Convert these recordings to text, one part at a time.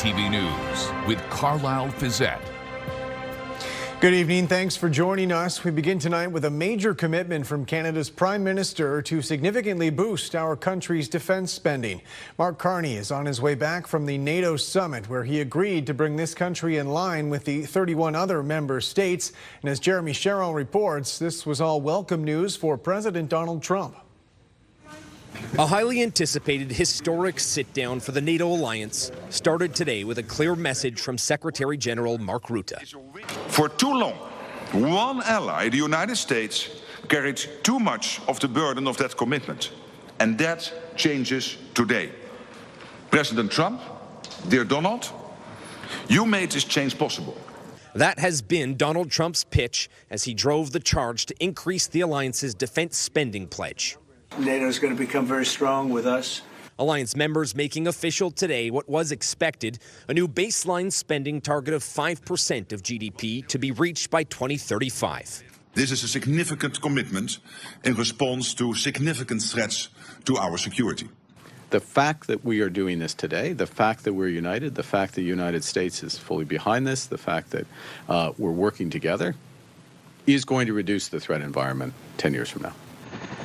CTV News with Carlyle Fiset. Good evening. Thanks for joining us. We begin tonight with a major commitment from Canada's Prime Minister to significantly boost our country's defense spending. Mark Carney is on his way back from the NATO summit, where he agreed to bring this country in line with the 31 other member states. And as Jeremy Sherrill reports, this was all welcome news for President Donald Trump. A highly anticipated historic sit-down for the NATO alliance started today with a clear message from Secretary General Mark Rutte. For too long, one ally, the United States, carried too much of the burden of that commitment. And that changes today. President Trump, dear Donald, you made this change possible. That has been Donald Trump's pitch as he drove the charge to increase the alliance's defense spending pledge. NATO is going to become very strong with us. Alliance members making official today what was expected, a new baseline spending target of 5% of GDP to be reached by 2035. This is a significant commitment in response to significant threats to our security. The fact that we are doing this today, the fact that we're united, the fact that the United States is fully behind this, the fact that we're working together is going to reduce the threat environment 10 years from now.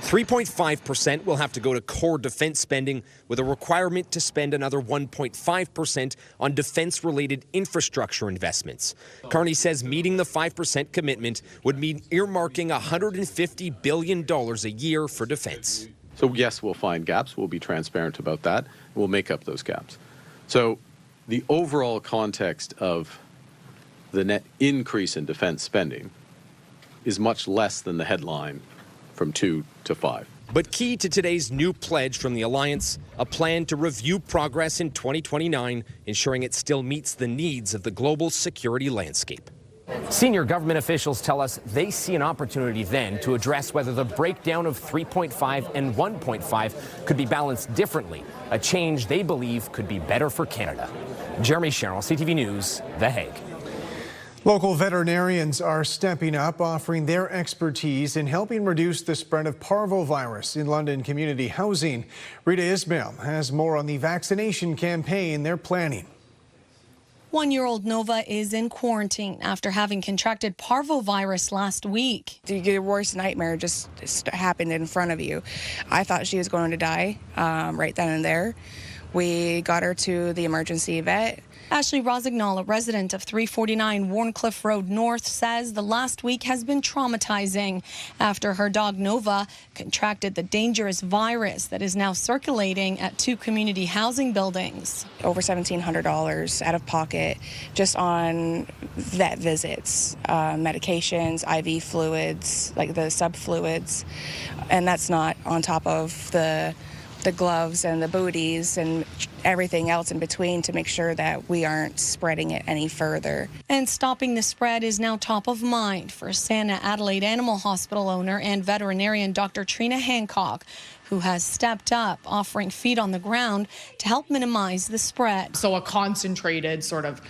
3.5% will have to go to core defense spending, with a requirement to spend another 1.5% on defense-related infrastructure investments. Carney says meeting the 5% commitment would mean earmarking $150 billion a year for defense. So yes, we'll find gaps. We'll be transparent about that. We'll make up those gaps. So the overall context of the net increase in defense spending is much less than the headline from 2 to 5. But key to today's new pledge from the alliance, a plan to review progress in 2029, ensuring it still meets the needs of the global security landscape. Senior government officials tell us they see an opportunity then to address whether the breakdown of 3.5 and 1.5 could be balanced differently, a change they believe could be better for Canada. Jeremy Sherrill, CTV News, The Hague. Local veterinarians are stepping up, offering their expertise in helping reduce the spread of Parvovirus in London community housing. Rita Ismail has more on the vaccination campaign they're planning. 1-year-old Nova is in quarantine after having contracted Parvovirus last week. Your worst nightmare just happened in front of you. I thought she was going to die right then and there. We got her to the emergency vet. Ashley Rosignol, a resident of 349 Warncliffe Road North, says the last week has been traumatizing after her dog Nova contracted the dangerous virus that is now circulating at 2 community housing buildings. Over $1,700 out of pocket just on vet visits, medications, IV fluids, like the sub-fluids, and that's not on top of the gloves and the booties and everything else in between to make sure that we aren't spreading it any further. And stopping the spread is now top of mind for Santa Adelaide Animal Hospital owner and veterinarian Dr. Trina Hancock, who has stepped up, offering feet on the ground to help minimize the spread. So a concentrated sort of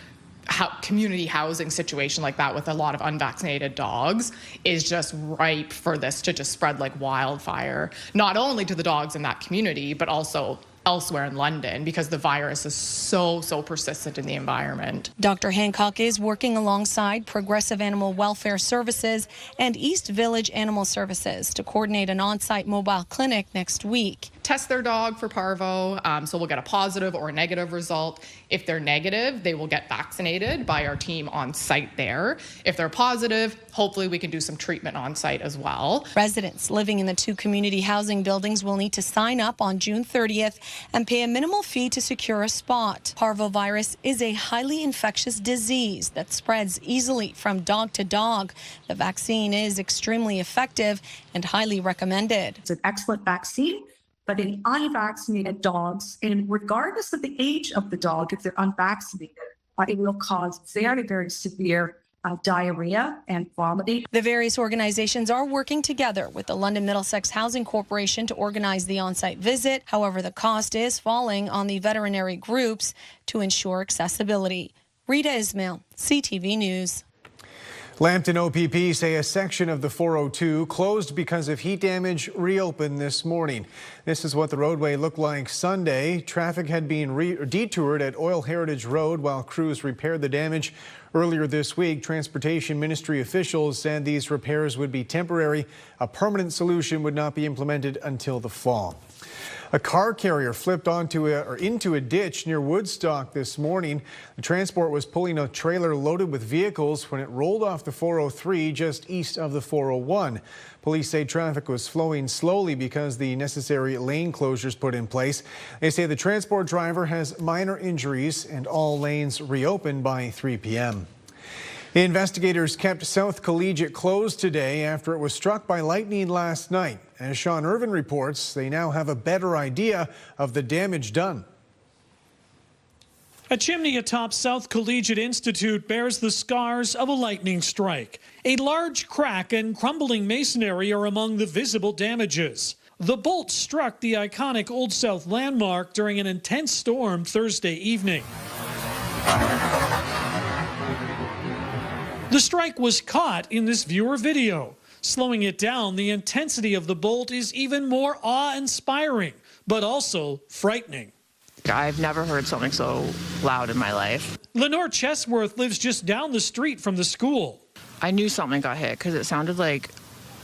community housing situation like that with a lot of unvaccinated dogs is just ripe for this to just spread like wildfire, not only to the dogs in that community, but also elsewhere in London, because the virus is so persistent in the environment. Dr. Hancock is working alongside Progressive Animal Welfare Services and East Village Animal Services to coordinate an on-site mobile clinic next week. Test their dog for parvo, so we'll get a positive or a negative result. If they're negative, they will get vaccinated by our team on site there. If they're positive, hopefully we can do some treatment on site as well. Residents living in the 2 community housing buildings will need to sign up on June 30th and pay a minimal fee to secure a spot. Parvovirus is a highly infectious disease that spreads easily from dog to dog. The vaccine is extremely effective and highly recommended. It's an excellent vaccine, but in unvaccinated dogs, and regardless of the age of the dog, if they're unvaccinated, it will cause very severe diarrhea and vomiting. The various organizations are working together with the London Middlesex Housing Corporation to organize the on-site visit. However, the cost is falling on the veterinary groups to ensure accessibility. Rita Ismail, CTV News. Lambton OPP say a section of the 402 closed because of heat damage reopened this morning. This is what the roadway looked like Sunday. Traffic had been detoured at Oil Heritage Road while crews repaired the damage. Earlier this week, Transportation Ministry officials said these repairs would be temporary. A permanent solution would not be implemented until the fall. A car carrier flipped into a ditch near Woodstock this morning. The transport was pulling a trailer loaded with vehicles when it rolled off the 403 just east of the 401. Police say traffic was flowing slowly because the necessary lane closures put in place. They say the transport driver has minor injuries and all lanes reopened by 3 p.m. Investigators kept South Collegiate closed today after it was struck by lightning last night. As Sean Irvin reports, they now have a better idea of the damage done. A chimney atop South Collegiate Institute bears the scars of a lightning strike. A large crack and crumbling masonry are among the visible damages. The bolt struck the iconic Old South landmark during an intense storm Thursday evening. The strike was caught in this viewer video. Slowing it down, the intensity of the bolt is even more awe-inspiring, but also frightening. I've never heard something so loud in my life. Lenore Chesworth lives just down the street from the school. I knew something got hit because it sounded like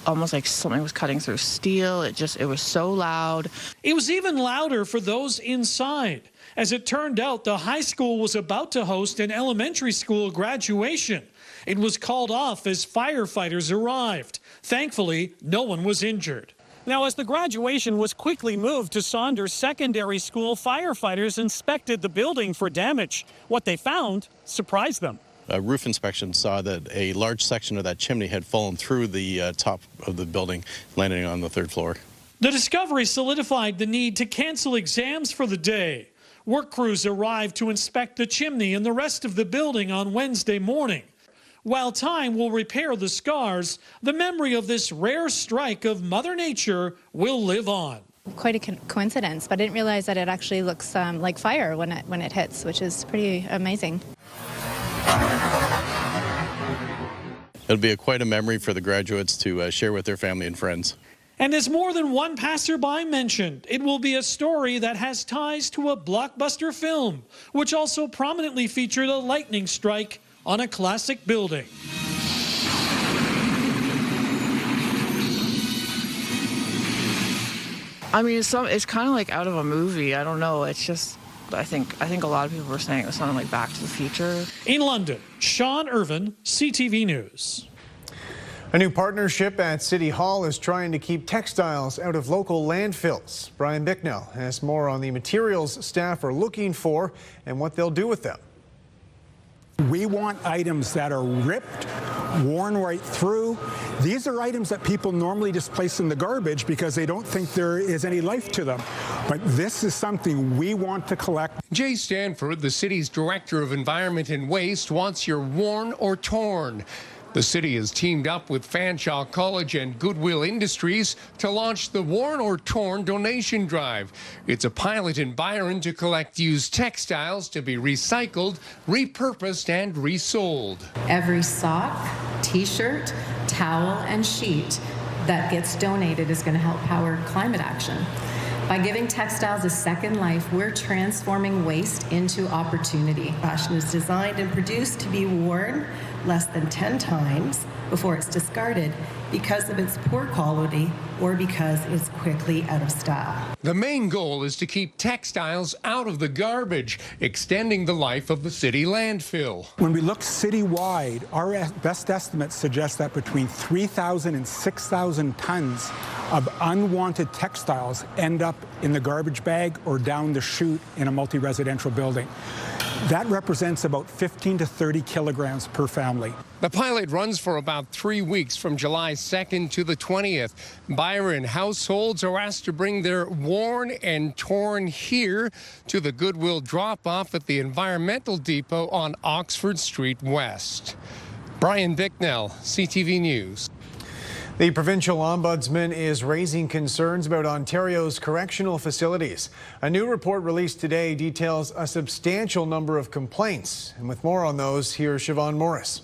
almost like something was cutting through steel. It was so loud. It was even louder for those inside. As it turned out, the high school was about to host an elementary school graduation. It was called off as firefighters arrived. Thankfully, no one was injured. Now, as the graduation was quickly moved to Saunders Secondary School, firefighters inspected the building for damage. What they found surprised them. A roof inspection saw that a large section of that chimney had fallen through the top of the building, landing on the 3rd floor. The discovery solidified the need to cancel exams for the day. Work crews arrived to inspect the chimney and the rest of the building on Wednesday morning. While time will repair the scars, the memory of this rare strike of Mother Nature will live on. Quite a coincidence, but I didn't realize that it actually looks like fire when it hits, which is pretty amazing. It'll be quite a memory for the graduates to share with their family and friends. And as more than one passerby mentioned, it will be a story that has ties to a blockbuster film, which also prominently featured a lightning strike on a classic building. I mean, it's kind of like out of a movie. I don't know. It's just, I think a lot of people were saying it was something like Back to the Future. In London, Sean Irvin, CTV News. A new partnership at City Hall is trying to keep textiles out of local landfills. Brian Bicknell has more on the materials staff are looking for and what they'll do with them. We want items that are ripped, worn right through. These are items that people normally just place in the garbage because they don't think there is any life to them. But this is something we want to collect. Jay Stanford, the city's Director of Environment and Waste, wants your worn or torn. The city has teamed up with Fanshawe College and Goodwill Industries to launch the Worn or Torn donation drive. It's a pilot in Byron to collect used textiles to be recycled, repurposed, and resold. Every sock, t-shirt, towel, and sheet that gets donated is going to help power climate action. By giving textiles a second life, we're transforming waste into opportunity. Fashion is designed and produced to be worn less than 10 times before it's discarded because of its poor quality or because it's quickly out of style. The main goal is to keep textiles out of the garbage, extending the life of the city landfill. When we look citywide, our best estimates suggest that between 3,000 and 6,000 tons of unwanted textiles end up in the garbage bag or down the chute in a multi-residential building. That represents about 15 to 30 kilograms per family. The pilot runs for about 3 weeks from July 2nd to the 20th. Byron households are asked to bring their worn and torn here to the Goodwill drop-off at the Environmental Depot on Oxford Street West. Brian Bicknell, CTV News. The provincial ombudsman is raising concerns about Ontario's correctional facilities. A new report released today details a substantial number of complaints. And with more on those, here's Siobhan Morris.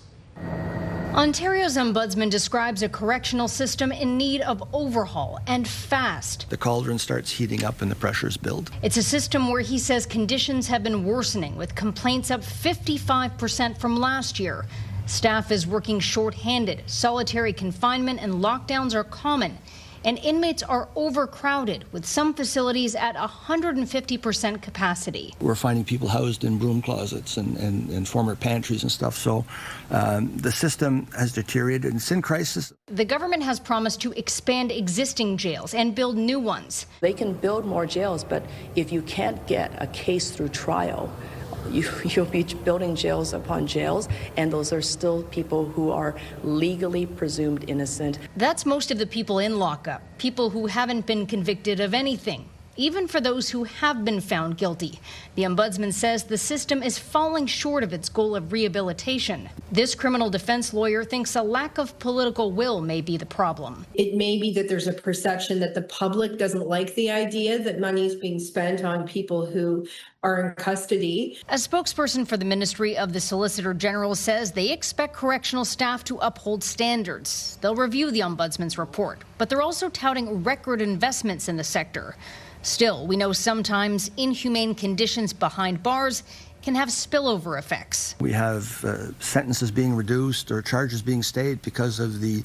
Ontario's ombudsman describes a correctional system in need of overhaul, and fast. The cauldron starts heating up and the pressures build. It's a system where he says conditions have been worsening, with complaints up 55% from last year. Staff is working short-handed. Solitary confinement and lockdowns are common. And inmates are overcrowded, with some facilities at 150% capacity. We're finding people housed in broom closets and former pantries and stuff. So the system has deteriorated. It's in crisis. The government has promised to expand existing jails and build new ones. They can build more jails, but if you can't get a case through trial, you'll be building jails upon jails, and those are still people who are legally presumed innocent. That's most of the people in lockup, people who haven't been convicted of anything. Even for those who have been found guilty. The ombudsman says the system is falling short of its goal of rehabilitation. This criminal defense lawyer thinks a lack of political will may be the problem. It may be that there's a perception that the public doesn't like the idea that money is being spent on people who are in custody. A spokesperson for the Ministry of the Solicitor General says they expect correctional staff to uphold standards. They'll review the ombudsman's report, but they're also touting record investments in the sector. Still, we know sometimes inhumane conditions behind bars can have spillover effects. We have sentences being reduced or charges being stayed because of the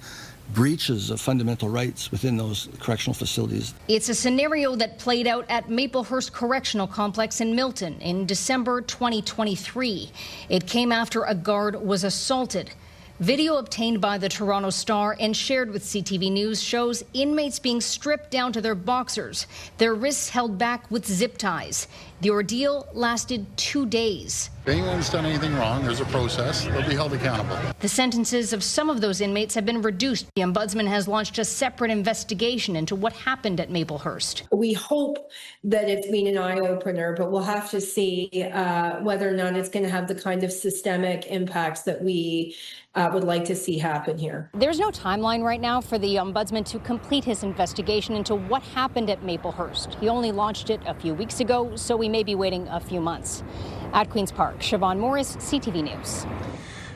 breaches of fundamental rights within those correctional facilities. It's a scenario that played out at Maplehurst Correctional Complex in Milton in December 2023. It came after a guard was assaulted. Video obtained by the Toronto Star and shared with CTV News shows inmates being stripped down to their boxers, their wrists held back with zip ties. The ordeal lasted 2 days. If anyone's done anything wrong, there's a process. They'll be held accountable. The sentences of some of those inmates have been reduced. The ombudsman has launched a separate investigation into what happened at Maplehurst. We hope that it's been an eye-opener, but we'll have to see whether or not it's going to have the kind of systemic impacts that we would like to see happen here. There's no timeline right now for the ombudsman to complete his investigation into what happened at Maplehurst. He only launched it a few weeks ago, so we may be waiting a few months. At Queen's Park, Siobhan Morris, CTV News.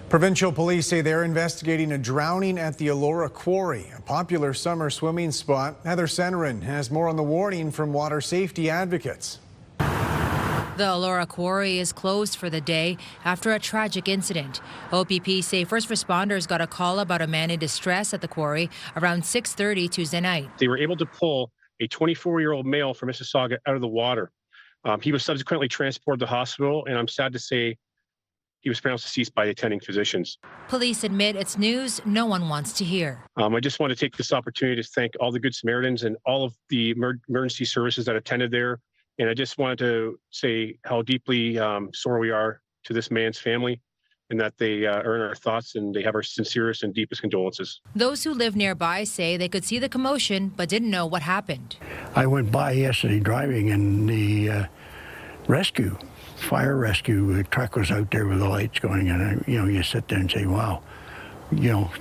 Provincial police say they're investigating a drowning at the Elora Quarry, a popular summer swimming spot. Heather Senerin has more on the warning from water safety advocates. The Elora Quarry is closed for the day after a tragic incident. OPP say first responders got a call about a man in distress at the quarry around 6:30 Tuesday night. They were able to pull a 24-year-old male from Mississauga out of the water. He was subsequently transported to the hospital, and I'm sad to say he was pronounced deceased by attending physicians. Police admit it's news no one wants to hear. I just want to take this opportunity to thank all the Good Samaritans and all of the emergency services that attended there. And I just wanted to say how deeply sorry we are to this man's family, and that they are in our thoughts and they have our sincerest and deepest condolences. Those who live nearby say they could see the commotion but didn't know what happened. I went by yesterday driving, and the fire rescue truck was out there with the lights going, and you sit there and say, wow,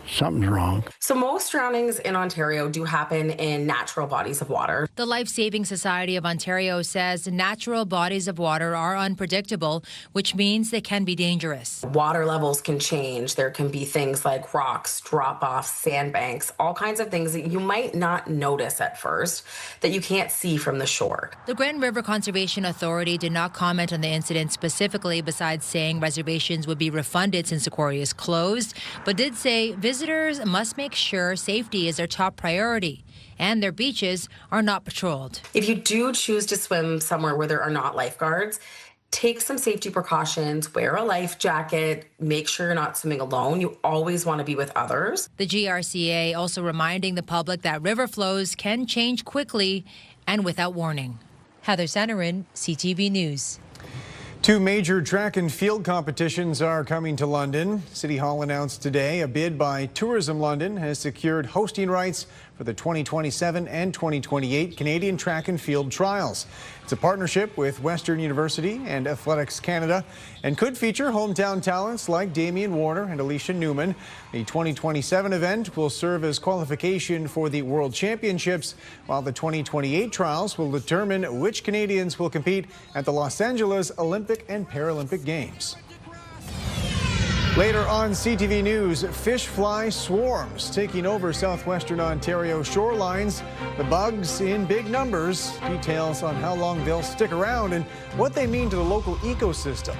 something's wrong. So most drownings in Ontario do happen in natural bodies of water. The Life Saving Society of Ontario says natural bodies of water are unpredictable, which means they can be dangerous. Water levels can change. There can be things like rocks, drop-offs, sandbanks, all kinds of things that you might not notice at first that you can't see from the shore. The Grand River Conservation Authority did not comment on the incident specifically, besides saying reservations would be refunded since the quarry is closed, but did say visitors must make sure safety is their top priority and their beaches are not patrolled. If you do choose to swim somewhere where there are not lifeguards, take some safety precautions, wear a life jacket, make sure you're not swimming alone. You always want to be with others. The GRCA also reminding the public that river flows can change quickly and without warning. Heather Senerin, CTV News. 2 major track and field competitions are coming to London. City Hall announced today a bid by Tourism London has secured hosting rights for the 2027 and 2028 Canadian Track and Field Trials. It's a partnership with Western University and Athletics Canada and could feature hometown talents like Damian Warner and Alicia Newman. The 2027 event will serve as qualification for the World Championships, while the 2028 trials will determine which Canadians will compete at the Los Angeles Olympic and Paralympic Games. Later on CTV News, fish fly swarms taking over southwestern Ontario shorelines. The bugs in big numbers. Details on how long they'll stick around and what they mean to the local ecosystem.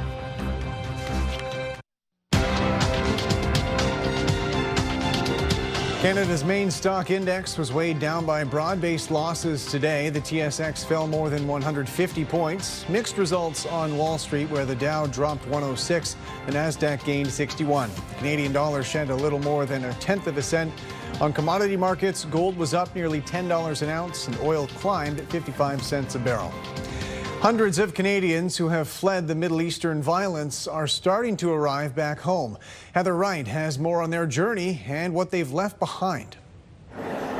Canada's main stock index was weighed down by broad-based losses today. The TSX fell more than 150 points. Mixed results on Wall Street, where the Dow dropped 106, the Nasdaq gained 61. The Canadian dollar shed a little more than 1/10 of a cent. On commodity markets, gold was up nearly $10 an ounce, and oil climbed at 55 cents a barrel. Hundreds of Canadians who have fled the Middle Eastern violence are starting to arrive back home. Heather Wright has more on their journey and what they've left behind.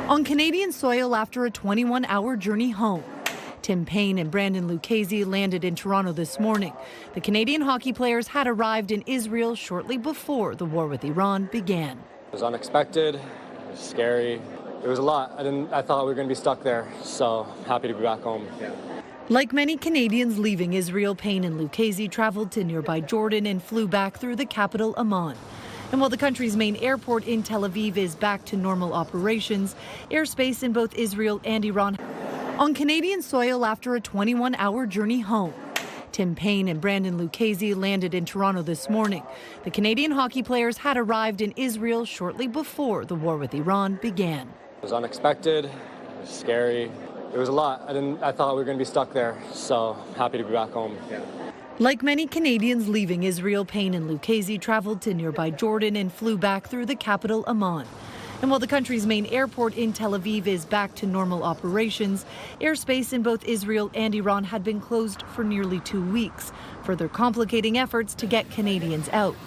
On Canadian soil after a 21-hour journey home. Tim Payne and Brandon Lucchese landed in Toronto this morning. The Canadian hockey players had arrived in Israel shortly before the war with Iran began. It was unexpected, it was scary, it was a lot. I thought we were going to be stuck there, so happy to be back home. Like many Canadians leaving Israel, Payne and Lucchese traveled to nearby Jordan and flew back through the capital Amman. And while the country's main airport in Tel Aviv is back to normal operations, airspace in both Israel and Iran on Canadian soil after a 21-hour journey home. Tim Payne and Brandon Lucchese landed in Toronto this morning. The Canadian hockey players had arrived in Israel shortly before the war with Iran began. It was unexpected, it was scary. It was a lot. I thought we were going to be stuck there, so happy to be back home. Like many Canadians leaving Israel, Payne and Lucchese traveled to nearby Jordan and flew back through the capital Amman. And while the country's main airport in Tel Aviv is back to normal operations, airspace in both Israel and Iran had been closed for nearly 2 weeks, further complicating efforts to get Canadians out.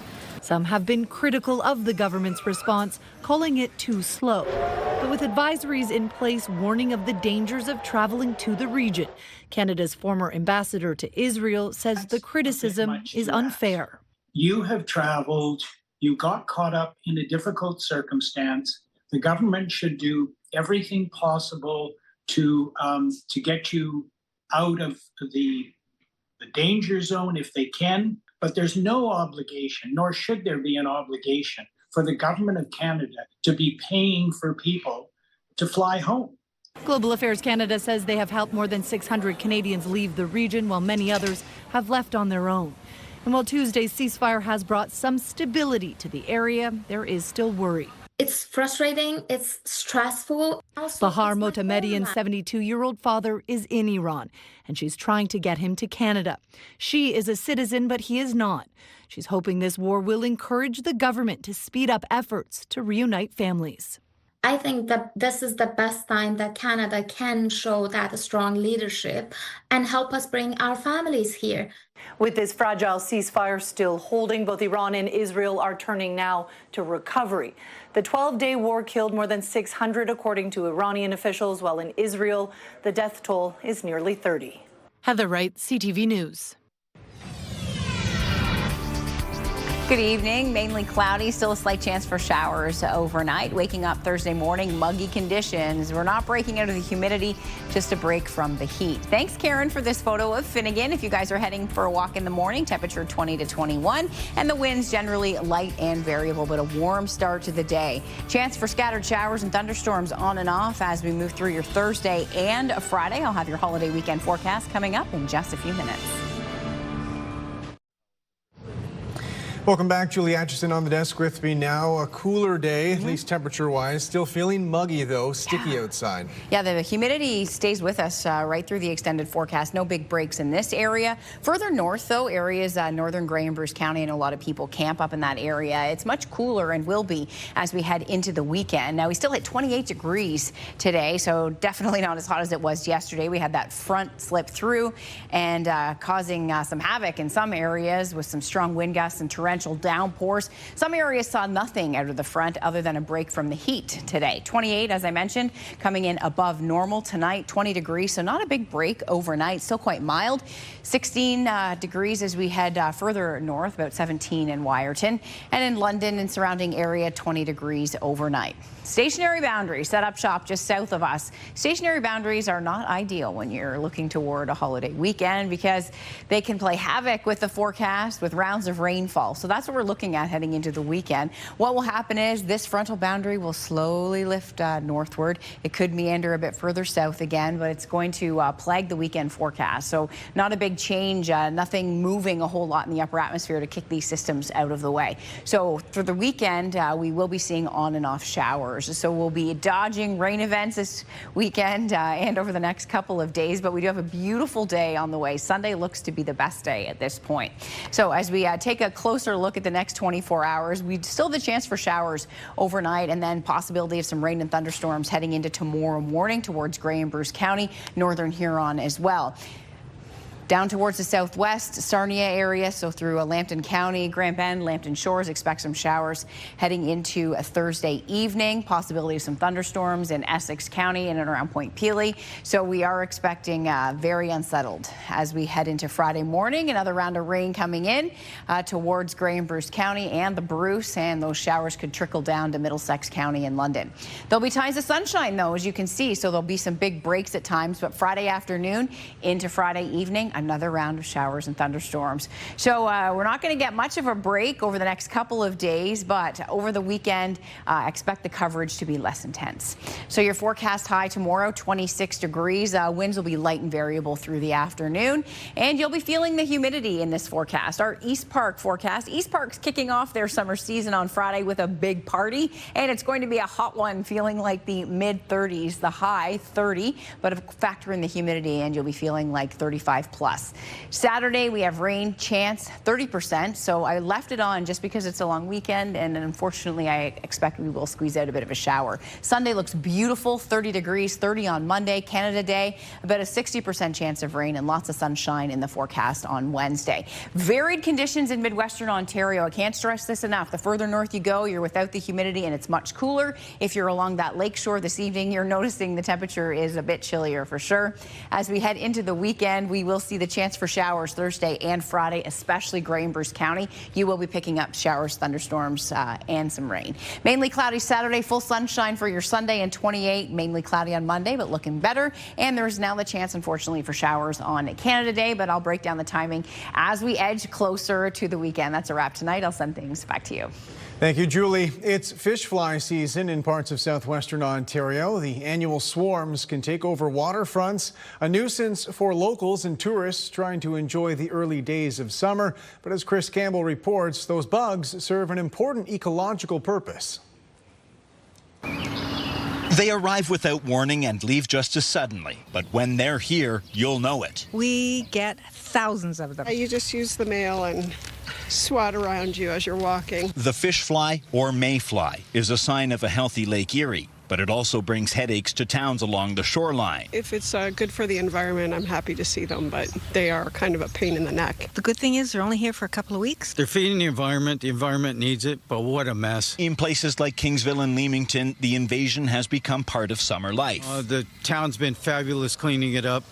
Some have been critical of the government's response, calling it too slow. But with advisories in place warning of the dangers of traveling to the region, Canada's former ambassador to Israel says the criticism is unfair. You have traveled, you got caught up in a difficult circumstance. The government should do everything possible to get you out of the danger zone if they can. But there's no obligation, nor should there be an obligation, for the government of Canada to be paying for people to fly home. Global Affairs Canada says they have helped more than 600 Canadians leave the region, while many others have left on their own. And while Tuesday's ceasefire has brought some stability to the area, there is still worry. It's frustrating, it's stressful. Bahar Motamedian's 72-year-old father is in Iran, and she's trying to get him to Canada. She is a citizen, but he is not. She's hoping this war will encourage the government to speed up efforts to reunite families. I think that this is the best time that Canada can show that strong leadership and help us bring our families here. With this fragile ceasefire still holding, both Iran and Israel are turning now to recovery. The 12-day war killed more than 600, according to Iranian officials, while in Israel, the death toll is nearly 30. Heather Wright, CTV News. Good evening. Mainly cloudy, still a slight chance for showers overnight. Waking up Thursday morning, muggy conditions. We're not breaking out of the humidity, just a break from the heat. Thanks, Karen, for this photo of Finnegan. If you guys are heading for a walk in the morning, temperature 20 to 21, and the winds generally light and variable, but a warm start to the day. Chance for scattered showers and thunderstorms on and off as we move through your Thursday and Friday. I'll have your holiday weekend forecast coming up in just a few minutes. Welcome back. Julie Atchison on the desk with me now. A cooler day, at least temperature-wise. Still feeling muggy, though, sticky outside. Yeah, the humidity stays with us right through the extended forecast. No big breaks in this area. Further north, though, areas northern Grey and Bruce County, and a lot of people camp up in that area. It's much cooler and will be as we head into the weekend. Now, we still hit 28 degrees today, so definitely not as hot as it was yesterday. We had that front slip through and causing some havoc in some areas with some strong wind gusts and torrential downpours. Some areas saw nothing out of the front other than a break from the heat today. 28, as I mentioned, coming in above normal tonight, 20 degrees, so not a big break overnight, still quite mild. 16 degrees as we head further north, about 17 in Wyerton. And in London and surrounding area, 20 degrees overnight. Stationary boundaries set up shop just south of us. Stationary boundaries are not ideal when you're looking toward a holiday weekend because they can play havoc with the forecast with rounds of rainfall. So that's what we're looking at heading into the weekend. What will happen is this frontal boundary will slowly lift northward. It could meander a bit further south again, but it's going to plague the weekend forecast. So not a big change, nothing moving a whole lot in the upper atmosphere to kick these systems out of the way. So for the weekend, we will be seeing on and off showers. So we'll be dodging rain events this weekend and over the next couple of days, but we do have a beautiful day on the way. Sunday looks to be the best day at this point. So as we take a closer look at the next 24 hours, we still have the chance for showers overnight and then possibility of some rain and thunderstorms heading into tomorrow morning towards Grey and Bruce County, northern Huron as well. Down towards the southwest, Sarnia area, so through Lambton County, Grand Bend, Lambton Shores, expect some showers heading into a Thursday evening. Possibility of some thunderstorms in Essex County and around Point Pelee. So we are expecting very unsettled as we head into Friday morning. Another round of rain coming in towards Grey and Bruce County and the Bruce, and those showers could trickle down to Middlesex County and London. There'll be times of sunshine, though, as you can see, so there'll be some big breaks at times, but Friday afternoon into Friday evening, another round of showers and thunderstorms. So we're not going to get much of a break over the next couple of days, but over the weekend, expect the coverage to be less intense. So your forecast high tomorrow, 26 degrees. Winds will be light and variable through the afternoon, and you'll be feeling the humidity in this forecast. Our East Park forecast. East Park's kicking off their summer season on Friday with a big party, and it's going to be a hot one, feeling like the mid-30s, the high 30, but factor in the humidity and you'll be feeling like 35 plus. Saturday, we have rain chance, 30%. So I left it on just because it's a long weekend, and unfortunately, I expect we will squeeze out a bit of a shower. Sunday looks beautiful, 30 degrees, 30 on Monday, Canada Day, about a 60% chance of rain and lots of sunshine in the forecast on Wednesday. Varied conditions in Midwestern Ontario. I can't stress this enough. The further north you go, you're without the humidity and it's much cooler. If you're along that lakeshore this evening, you're noticing the temperature is a bit chillier for sure. As we head into the weekend, we will see the chance for showers Thursday and Friday, especially Grey and Bruce County. You will be picking up showers, thunderstorms, and some rain. Mainly cloudy Saturday, full sunshine for your Sunday, and 28. Mainly cloudy on Monday, but looking better. And there's now the chance, unfortunately, for showers on Canada Day, but I'll break down the timing as we edge closer to the weekend. That's a wrap tonight. I'll send things back to you. Thank you, Julie. It's fish fly season in parts of southwestern Ontario. The annual swarms can take over waterfronts, a nuisance for locals and tourists trying to enjoy the early days of summer. But as Chris Campbell reports, those bugs serve an important ecological purpose. They arrive without warning and leave just as suddenly. But when they're here, you'll know it. We get thousands of them. You just use the mail and swat around you as you're walking. The fish fly, or mayfly, is a sign of a healthy Lake Erie, but it also brings headaches to towns along the shoreline. If it's good for the environment, I'm happy to see them, but they are kind of a pain in the neck. The good thing is they're only here for a couple of weeks. They're feeding the environment needs it, but what a mess. In places like Kingsville and Leamington, the invasion has become part of summer life. The town's been fabulous cleaning it up.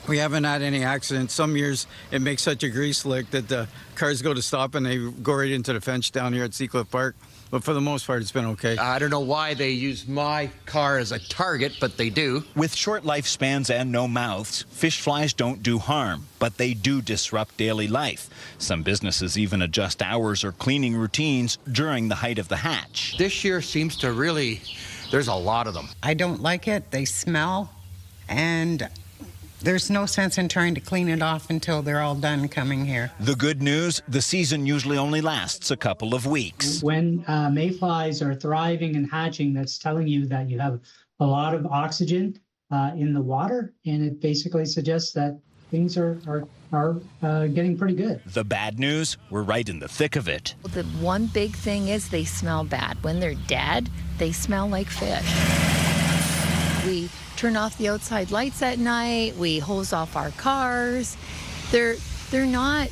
We haven't had any accidents. Some years it makes such a grease lick that the cars go to stop and they go right into the fence down here at Seacliff Park. But for the most part, it's been okay. I don't know why they use my car as a target, but they do. With short lifespans and no mouths, fish flies don't do harm, but they do disrupt daily life. Some businesses even adjust hours or cleaning routines during the height of the hatch. This year seems to really, there's a lot of them. I don't like it. They smell, and there's no sense in trying to clean it off until they're all done coming here. The good news, the season usually only lasts a couple of weeks. When mayflies are thriving and hatching, that's telling you that you have a lot of oxygen in the water, and it basically suggests that things are getting pretty good. The bad news, we're right in the thick of it. The one big thing is they smell bad. When they're dead, they smell like fish. We turn off the outside lights at night. We hose off our cars. They're not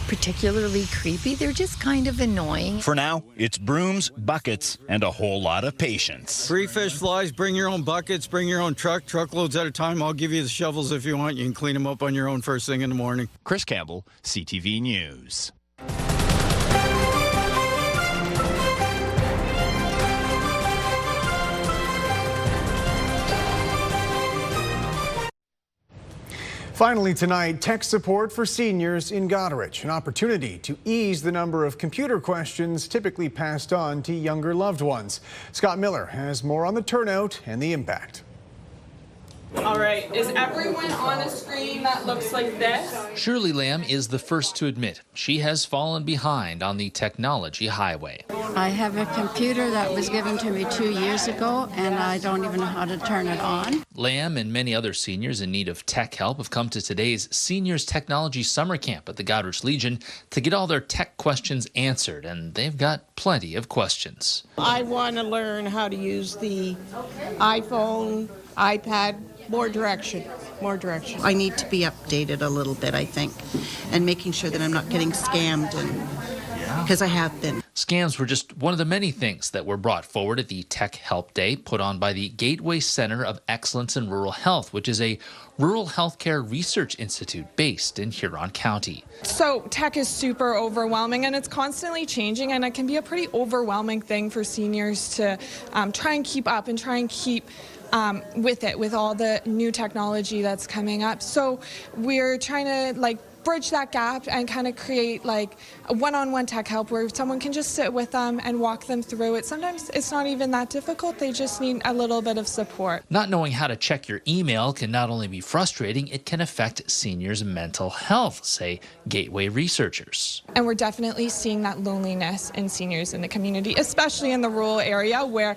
particularly creepy. They're just kind of annoying. For now, it's brooms, buckets, and a whole lot of patience. Free fish flies, bring your own buckets, bring your own truckloads at a time. I'll give you the shovels if you want. You can clean them up on your own first thing in the morning. Chris Campbell, CTV News. Finally tonight, tech support for seniors in Goderich, an opportunity to ease the number of computer questions typically passed on to younger loved ones. Scott Miller has more on the turnout and the impact. All right, is everyone on a screen that looks like this? Shirley Lamb is the first to admit she has fallen behind on the technology highway. I have a computer that was given to me 2 years ago, and I don't even know how to turn it on. Lamb and many other seniors in need of tech help have come to today's Seniors Technology Summer Camp at the Goderich Legion to get all their tech questions answered, and they've got plenty of questions. I want to learn how to use the iPhone, iPad, more direction. I need to be updated a little bit, I think, and making sure that I'm not getting scammed, because I have been. Scams were just one of the many things that were brought forward at the Tech Help Day put on by the Gateway Center of Excellence in Rural Health, which is a rural healthcare research institute based in Huron County. So tech is super overwhelming and it's constantly changing, and it can be a pretty overwhelming thing for seniors to try and keep up and try and keep with all the new technology that's coming up. So we're trying to bridge that gap and kind of create a one-on-one tech help where someone can just sit with them and walk them through it. Sometimes it's not even that difficult. They just need a little bit of support. Not knowing how to check your email can not only be frustrating, it can affect seniors' mental health, say Gateway researchers. And we're definitely seeing that loneliness in seniors in the community, especially in the rural area where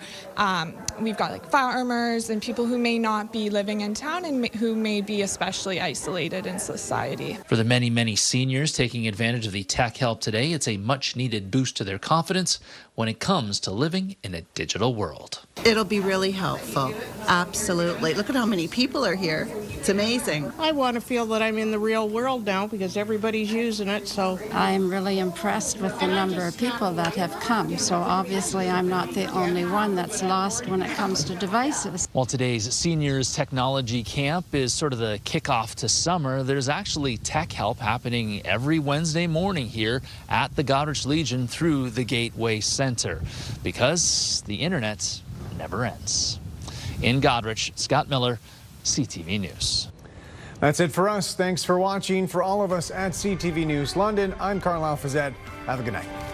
we've got farmers and people who may not be living in town and who may be especially isolated in society. For the many seniors taking advantage of the tech help today, it's a much-needed boost to their confidence when it comes to living in a digital world. It'll be really helpful. Absolutely. Look at how many people are here. It's amazing. I want to feel that I'm in the real world now because everybody's using it, so. I'm really impressed with the number of people that have come, so obviously I'm not the only one that's lost when it comes to devices. While today's Seniors Technology Camp is sort of the kickoff to summer, there's actually tech help happening every Wednesday morning here at the Goderich Legion through the Gateway Center, because the internet never ends. In Goderich, Scott Miller, CTV News. That's it for us. Thanks for watching. For all of us at CTV News London, I'm Carlyle. Have a good night.